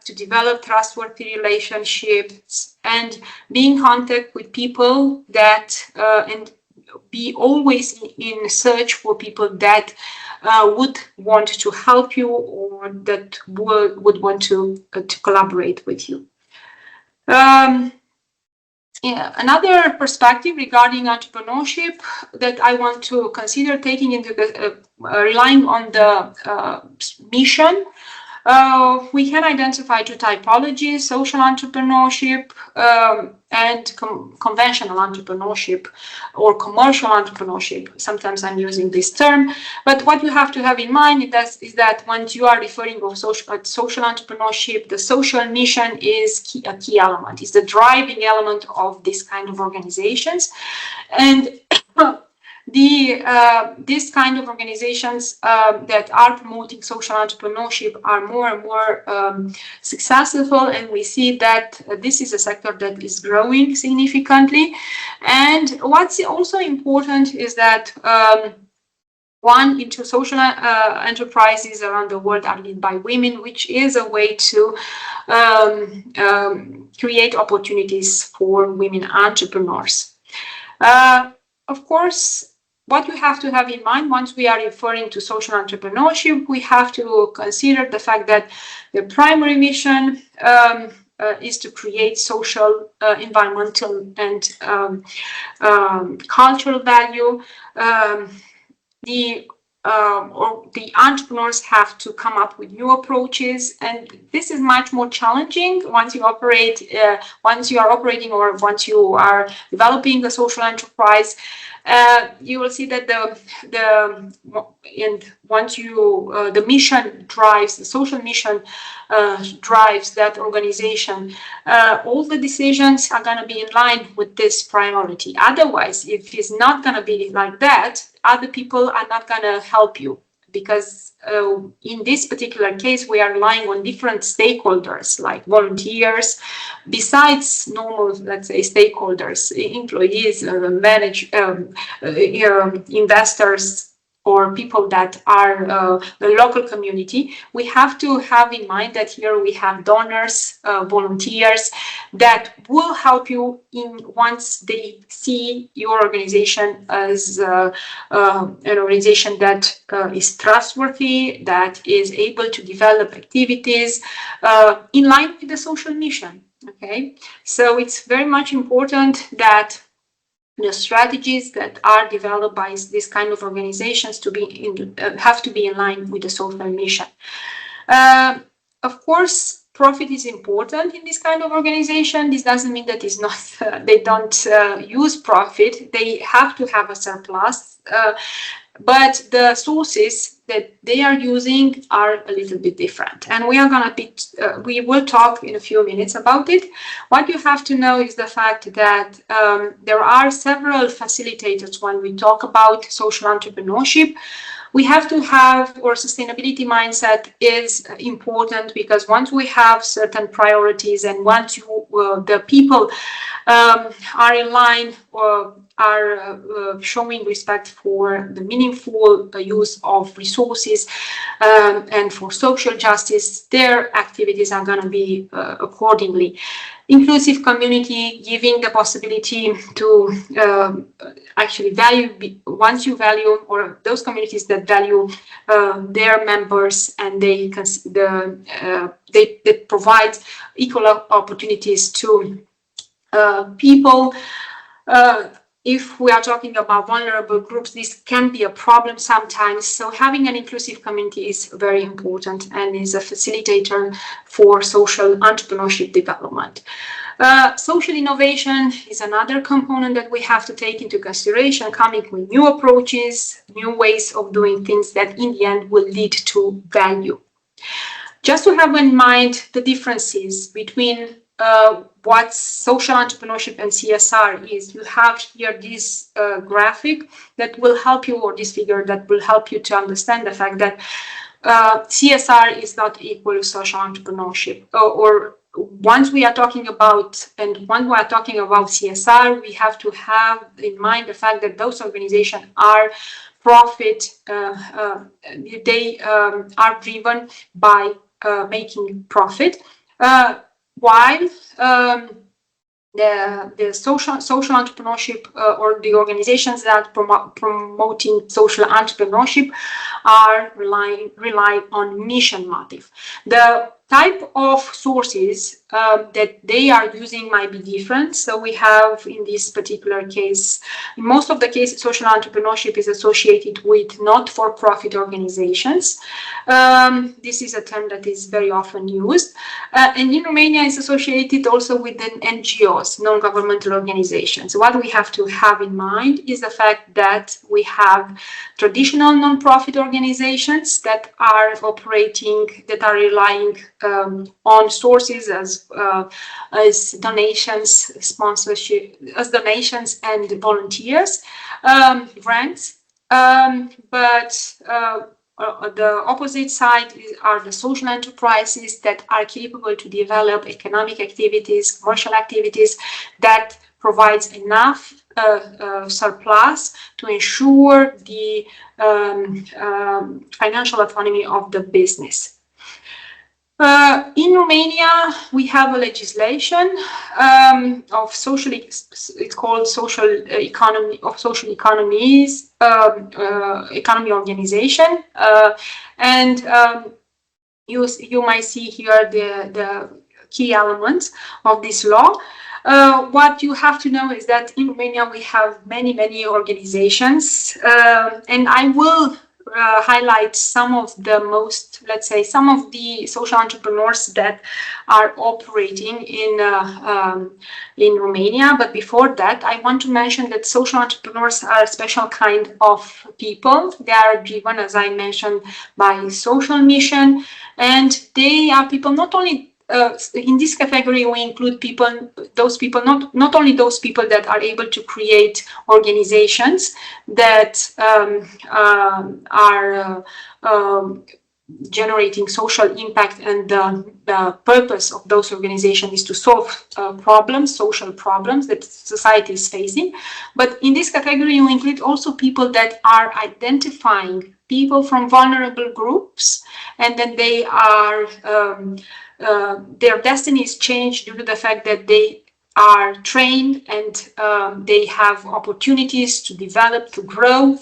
to develop trustworthy relationships, and be in contact with people that and be always in search for people that would want to help you, or that would want to collaborate with you. Yeah, another perspective regarding entrepreneurship that I want to consider taking into relying on the mission. We can identify two typologies: social entrepreneurship and conventional entrepreneurship, or commercial entrepreneurship. Sometimes I'm using this term, but what you have to have in mind is that once you are referring to social entrepreneurship, the social mission is a key element, is the driving element of this kind of organizations. And these kind of organizations that are promoting social entrepreneurship are more and more successful, and we see that this is a sector that is growing significantly. And what's also important is that 1 in 2 social enterprises around the world are led by women, which is a way to create opportunities for women entrepreneurs. Of course, what you have to have in mind once we are referring to social entrepreneurship, we have to consider the fact that the primary mission is to create social, environmental, and cultural value. The entrepreneurs have to come up with new approaches, and this is much more challenging once you once you are operating, or once you are developing a social enterprise. You will see that the mission drives, the social mission drives that organization, all the decisions are going to be in line with this priority. Otherwise, if it's not going to be like that, other people are not going to help you, because in this particular case, we are relying on different stakeholders, like volunteers, besides normal, let's say, stakeholders, employees, investors, or people that are the local community. We have to have in mind that here we have donors, volunteers that will help you once they see your organization as an organization that is trustworthy, that is able to develop activities in line with the social mission. Okay, so it's very much important that the strategies that are developed by this kind of organizations have to be in line with the social mission. Of course, profit is important in this kind of organization. This doesn't mean that it's not, they don't use profit. They have to have a surplus, but the sources that they are using are a little bit different. And we are gonna be, we will talk in a few minutes about it. What you have to know is the fact that there are several facilitators when we talk about social entrepreneurship. We have to have, or sustainability mindset is important, because once we have certain priorities and once you, the people are in line or are showing respect for the meaningful use of resources and for social justice, their activities are going to be accordingly. Inclusive community, giving the possibility to actually value, once you value, or those communities that value their members, and they provide equal opportunities to people. If we are talking about vulnerable groups, this can be a problem sometimes. So having an inclusive community is very important and is a facilitator for social entrepreneurship development. Social innovation is another component that we have to take into consideration, coming with new approaches, new ways of doing things that in the end will lead to value. Just to have in mind the differences between what social entrepreneurship and CSR is, you have here this graphic that will help you, or this figure that will help you to understand the fact that CSR is not equal to social entrepreneurship. Or once we are talking about, and when we are talking about CSR, we have to have in mind the fact that those organizations are profit, they are driven by making profit. While the social entrepreneurship or the organizations that are promoting social entrepreneurship are rely on mission motive. The type of sources that they are using might be different. So we have, in this particular case, in most of the cases, social entrepreneurship is associated with not-for-profit organizations. This is a term that is very often used. And in Romania, it's associated also with the NGOs, non-governmental organizations. What we have to have in mind is the fact that we have traditional non-profit organizations that are operating, that are relying on sources as donations, sponsorship, as donations and volunteers, grants. But the opposite side are the social enterprises that are capable to develop economic activities, commercial activities that provides enough surplus to ensure the financial autonomy of the business. In Romania, we have a legislation of social, it's called social economy, of social economies, economy organization, and you might see here the key elements of this law. What you have to know is that in Romania we have many organizations, and I will highlight some of the most, let's say, some of the social entrepreneurs that are operating in Romania. But before that, I want to mention that social entrepreneurs are a special kind of people. They are driven, as I mentioned, by social mission, and they are people not only in this category, we include people, those people, not only those people that are able to create organizations that are generating social impact, and the purpose of those organizations is to solve problems, social problems that society is facing. But in this category, you include also people that are identifying people from vulnerable groups, and then they are their destiny is changed due to the fact that they are trained and they have opportunities to develop, to grow,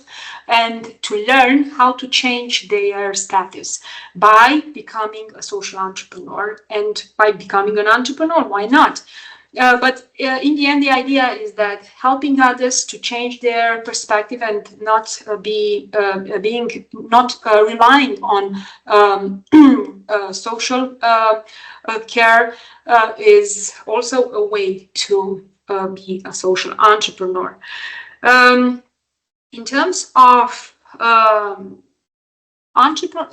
and to learn how to change their status by becoming a social entrepreneur. And by becoming an entrepreneur, why not? But in the end, the idea is that helping others to change their perspective and not relying on social care is also a way to be a social entrepreneur. In terms of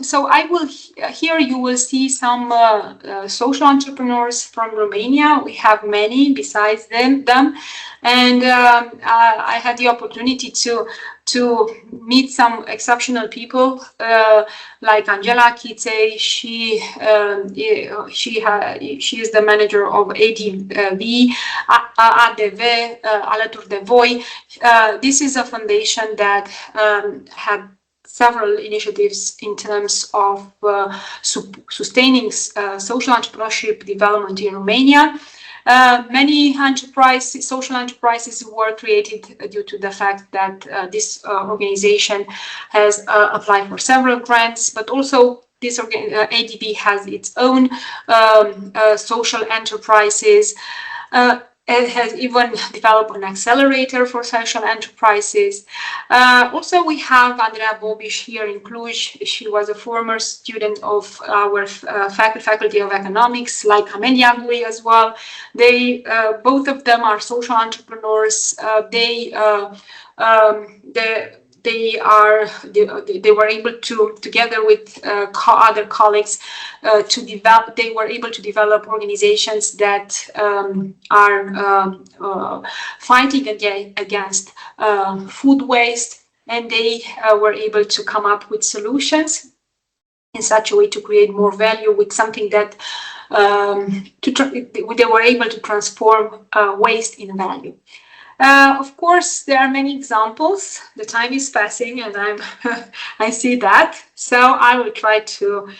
so I will here you will see some social entrepreneurs from Romania. We have many besides them, and I had the opportunity to meet some exceptional people like Angela Chiței. She is the manager of ADV, Alături de Voi. This is a foundation that had several initiatives in terms of sustaining social entrepreneurship development in Romania. Many social enterprises were created due to the fact that this organization has applied for several grants, but also this ADB has its own social enterprises. It has even developed an accelerator for social enterprises. Also, we have Andreea Bobiș here in Cluj. She was a former student of our Faculty of Economics, like Amelia Gui as well. They both of them are social entrepreneurs. They were able to, together with other colleagues, they were able to develop organizations that are fighting against food waste, and they were able to come up with solutions in such a way to create more value with something that they were able to transform waste in value. Of course, there are many examples. The time is passing, and I see that. So I will try to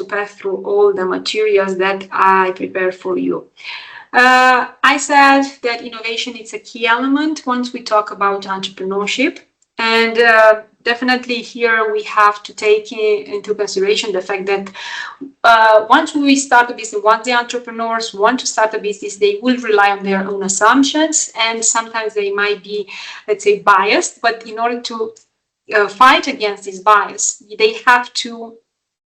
pass through all the materials that I prepared for you. I said that innovation is a key element once we talk about entrepreneurship, and definitely here we have to take into consideration the fact that once we start a business, once the entrepreneurs want to start a business, they will rely on their own assumptions, and sometimes they might be, let's say, biased. But in order to fight against this bias, they have to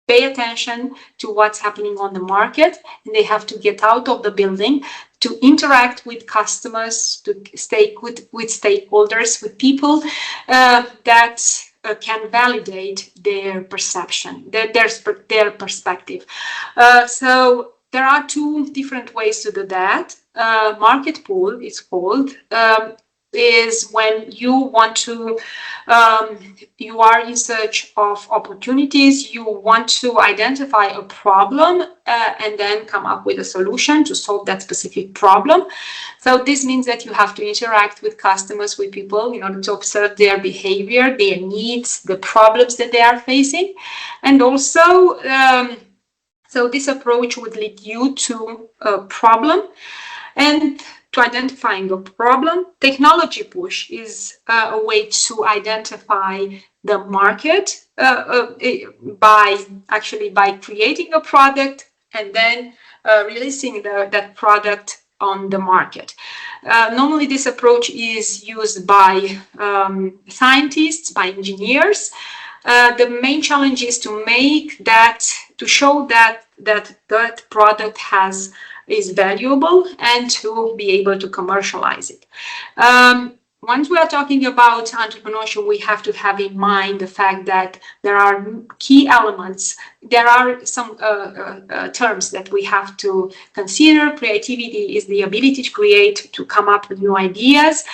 pay attention to what's happening on the market, and they have to get out of the building to interact with customers, to stay with stakeholders, with people that can validate their perception, their perspective. So there are two different ways to do that. Market pull, it's called, is when you want to, you are in search of opportunities, you want to identify a problem and then come up with a solution to solve that specific problem. So this means that you have to interact with customers, with people, in order to observe their behavior, their needs, the problems that they are facing. And also, so this approach would lead you to a problem. And to identifying a problem, technology push is a way to identify the market by creating a product and then releasing that product on the market. Normally, this approach is used by scientists, by engineers. The main challenge is to show that that product is valuable and to be able to commercialize it. Once we are talking about entrepreneurship, we have to have in mind the fact that there are key elements. There are some terms that we have to consider. Creativity is the ability to create, to come up with new ideas,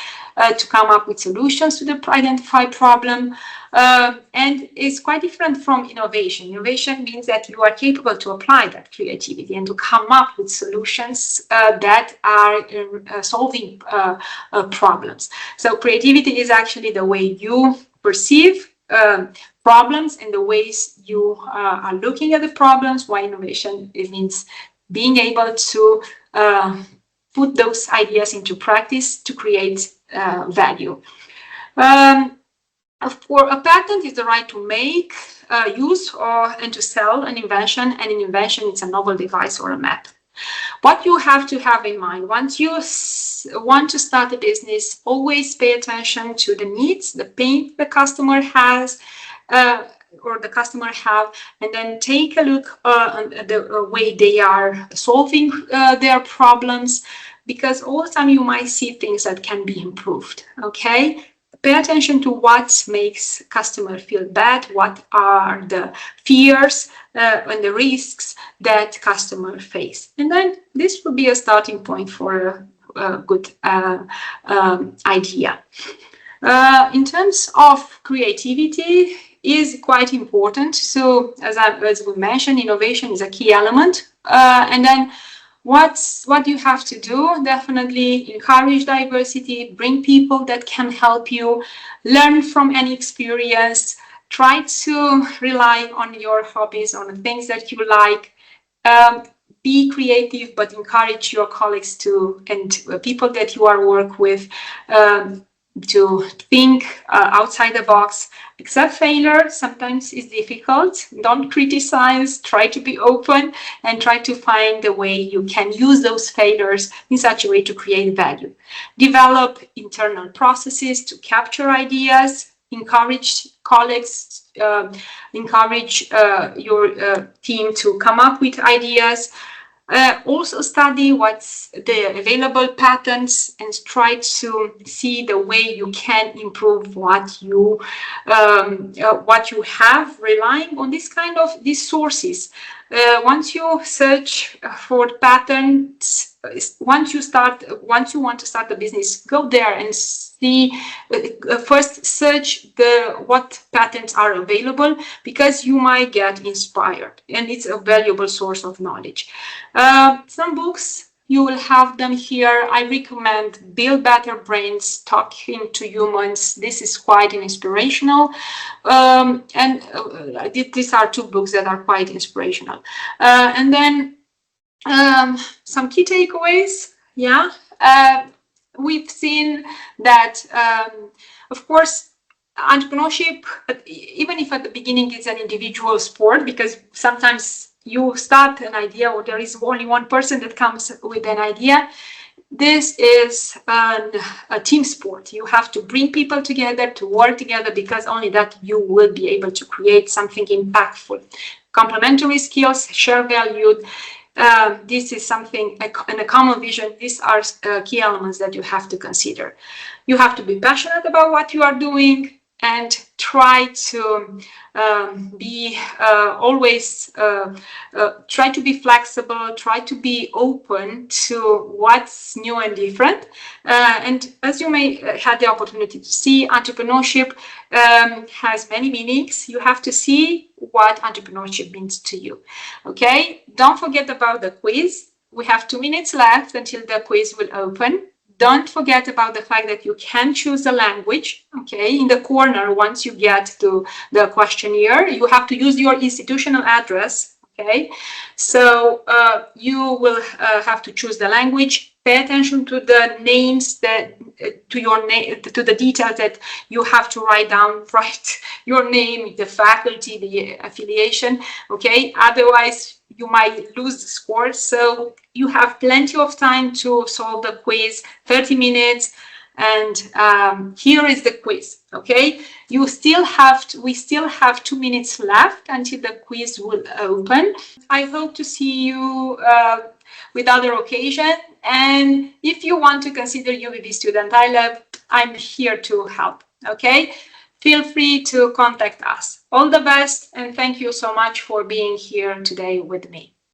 to come up with solutions to the identified problem. And it's quite different from innovation. Innovation means that you are capable to apply that creativity and to come up with solutions that are solving problems. So creativity is actually the way you perceive problems and the ways you are looking at the problems, while innovation, it means being able to put those ideas into practice to create value. For a patent is the right to make, use, and to sell an invention, and an invention is a novel device or a map. What you have to have in mind, once you want to start a business, always pay attention to the needs, the pain the customer has, or the customer have, and then take a look on the way they are solving their problems, because all the time you might see things that can be improved. Okay, pay attention to what makes customer feel bad, what are the fears and the risks that customer face, and then this will be a starting point for a good idea. In terms of creativity, is quite important. So as we mentioned, innovation is a key element. And then what you have to do, definitely encourage diversity, bring people that can help you, learn from any experience, try to rely on your hobbies, on the things that you like. Be creative, but encourage your colleagues to, and people that you are work with, to think outside the box. Accept failure, sometimes it's difficult. Don't criticize, try to be open, and try to find the way you can use those failures in such a way to create value. Develop internal processes to capture ideas, encourage colleagues, encourage your team to come up with ideas. Also study what's the available patterns and try to see the way you can improve what you have, relying on these sources. Once you search for patterns, once you want to start a business, go there and see, first search what patterns are available, because you might get inspired, and it's a valuable source of knowledge. Some books, you will have them here. I recommend Build Better Brains, Talking to Humans. This is quite inspirational. These are two books that are quite inspirational. And then some key takeaways. Yeah. We've seen that, of course, entrepreneurship, even if at the beginning it's an individual sport, because sometimes you start an idea or there is only one person that comes with an idea, this is a team sport. You have to bring people together to work together, because only that you will be able to create something impactful. Complementary skills, share value. This is something, and a common vision. These are key elements that you have to consider. You have to be passionate about what you are doing, and try to be always try to be flexible, try to be open to what's new and different. And as you may have the opportunity to see, entrepreneurship has many meanings. You have to see what entrepreneurship means to you. Okay, don't forget about the quiz. We have 2 minutes left until the quiz will open. Don't forget about the fact that you can choose a language. Okay, in the corner, once you get to the questionnaire, you have to use your institutional address. Okay, so you will have to choose the language. Pay attention to the names, to the details that you have to write down. Write your name, the faculty, the affiliation. Okay, otherwise you might lose the score. So you have plenty of time to solve the quiz, 30 minutes. And here is the quiz. Okay, we still have 2 minutes left until the quiz will open. I hope to see you with other occasion. And if you want to consider UVB Student iLab, I'm here to help. Okay, feel free to contact us. All the best, and thank you so much for being here today with me.